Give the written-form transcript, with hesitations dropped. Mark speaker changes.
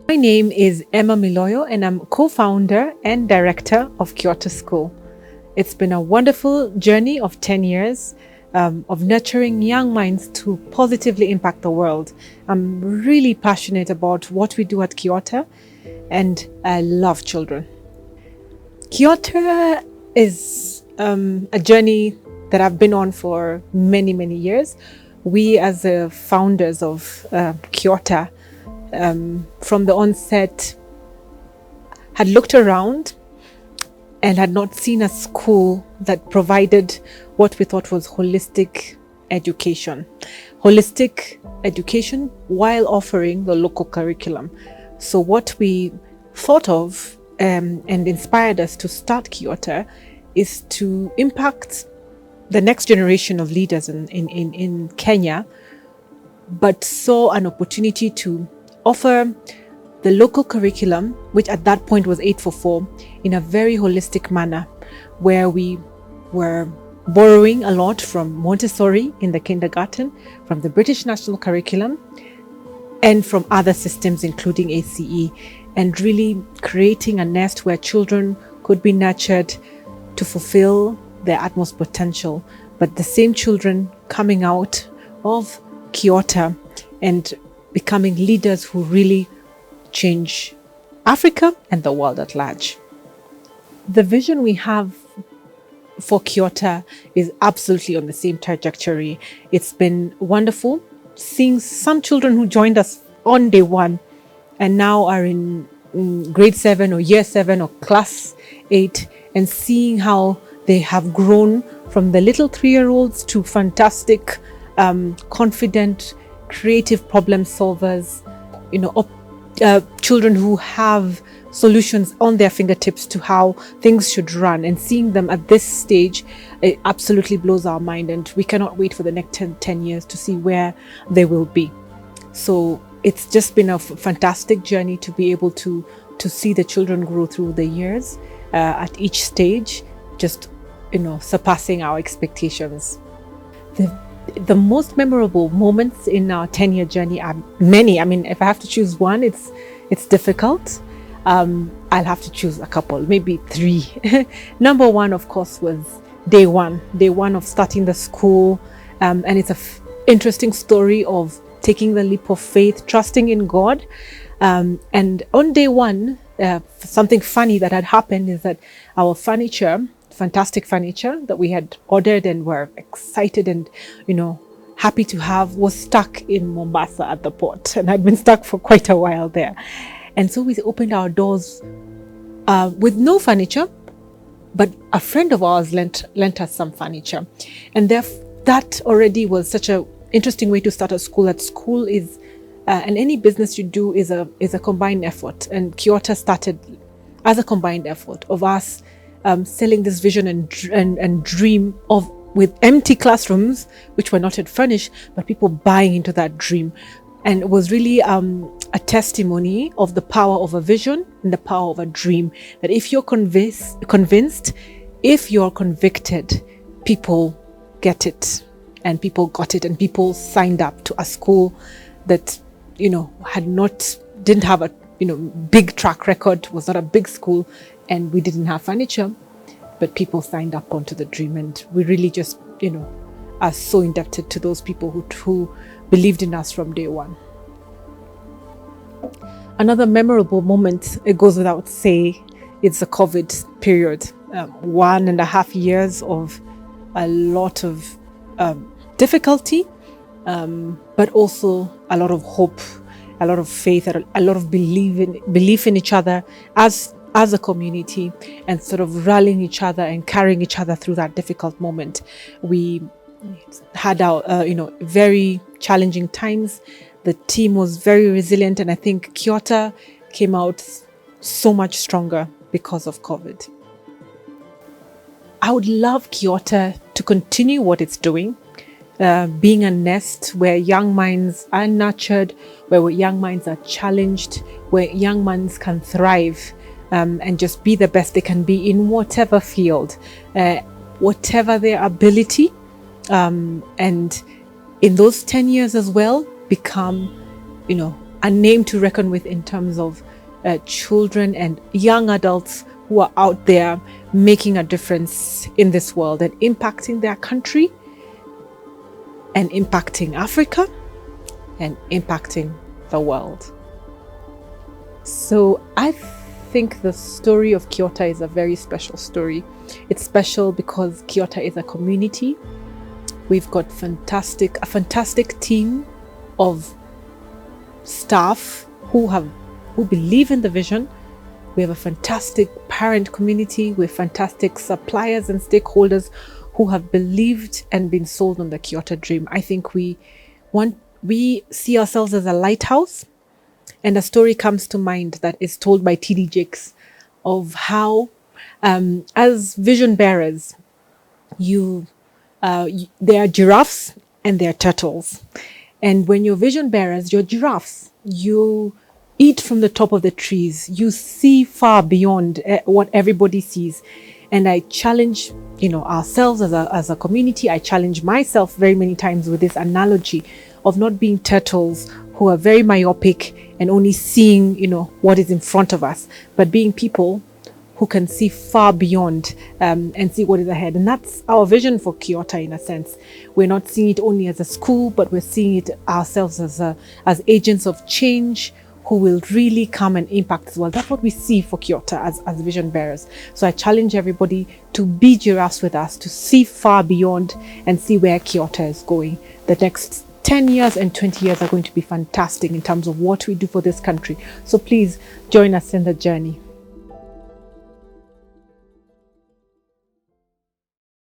Speaker 1: My name is Emma Miloyo, and I'm co-founder and director of Kiota School. It's been a wonderful journey of 10 years of nurturing young minds to positively impact the world. I'm really passionate about what we do at Kiota, and I love children. Kiota is a journey that I've been on for many, many years. We, as the founders of Kiota, from the onset, had looked around and had not seen a school that provided what we thought was holistic education. Holistic education while offering the local curriculum. So what we thought of and inspired us to start Kiota is to impact the next generation of leaders in Kenya, but saw an opportunity to offer the local curriculum, which at that point was 844, in a very holistic manner, where we were borrowing a lot from Montessori in the kindergarten, from the British National Curriculum, and from other systems, including ACE, and really creating a nest where children could be nurtured to fulfill their utmost potential, but the same children coming out of Kiota and becoming leaders who really change Africa and the world at large. The vision we have for Kiota is absolutely on the same trajectory. It's been wonderful seeing some children who joined us on day one and now are in grade 7 or year 7 or class 8, and seeing how they have grown from the little 3-year-olds to fantastic, confident, creative problem solvers, children who have solutions on their fingertips to how things should run, and seeing them at this stage, it absolutely blows our mind, and we cannot wait for the next 10 years to see where they will be. So it's just been a fantastic journey to be able to see the children grow through the years at each stage, just surpassing our expectations. The most memorable moments in our 10-year journey are many. I mean, if I have to choose one, it's difficult. I'll have to choose a couple, maybe 3. Number one, of course, was day one of starting the school. And it's an interesting story of taking the leap of faith, trusting in God. And on day one, something funny that had happened is that our fantastic furniture that we had ordered and were excited and happy to have, was stuck in Mombasa at the port, and had been stuck for quite a while there. And so we opened our doors with no furniture, but a friend of ours lent us some furniture, and that already was such a interesting way to start a school. That school is and any business you do is a combined effort, and Kiota started as a combined effort of us selling this vision and dream with empty classrooms, which were not yet furnished, but people buying into that dream. And it was really a testimony of the power of a vision and the power of a dream, that if you're convinced, if you're convicted, people get it. And people got it, and people signed up to a school that didn't have a big track record, was not a big school, and we didn't have furniture, but people signed up onto the dream. And we really just are so indebted to those people who believed in us from day one. Another memorable moment, it goes without saying, it's the COVID period. 1.5 years of a lot of difficulty, but also a lot of hope, a lot of faith, a lot of belief in each other as a community, and sort of rallying each other and carrying each other through that difficult moment. We had our very challenging times. The team was very resilient, and I think Kiota came out so much stronger because of COVID. I would love Kiota to continue what it's doing, being a nest where young minds are nurtured, where young minds are challenged, where young minds can thrive and just be the best they can be in whatever field, whatever their ability, and in those 10 years as well, become, a name to reckon with in terms of children and young adults who are out there making a difference in this world and impacting their country and impacting Africa and impacting the world. So I think the story of Kiota is a very special story. It's special because Kiota is a community. We've got a fantastic team of staff who believe in the vision. We have a fantastic parent community with fantastic suppliers and stakeholders who have believed and been sold on the Kiota dream. I think we see ourselves as a lighthouse, and a story comes to mind that is told by TD Jakes of how, as vision bearers, there are giraffes and there are turtles. And when you're vision bearers, you're giraffes. You eat from the top of the trees. You see far beyond what everybody sees. And I challenge, ourselves as a community. I challenge myself very many times with this analogy of not being turtles who are very myopic and only seeing, what is in front of us, but being people who can see far beyond and see what is ahead. And that's our vision for Kiota in a sense. We're not seeing it only as a school, but we're seeing it ourselves as agents of change who will really come and impact as well. That's what we see for Kiota as vision bearers. So I challenge everybody to be giraffes with us, to see far beyond and see where Kiota is going. The next 10 years and 20 years are going to be fantastic in terms of what we do for this country. So please join us in the journey.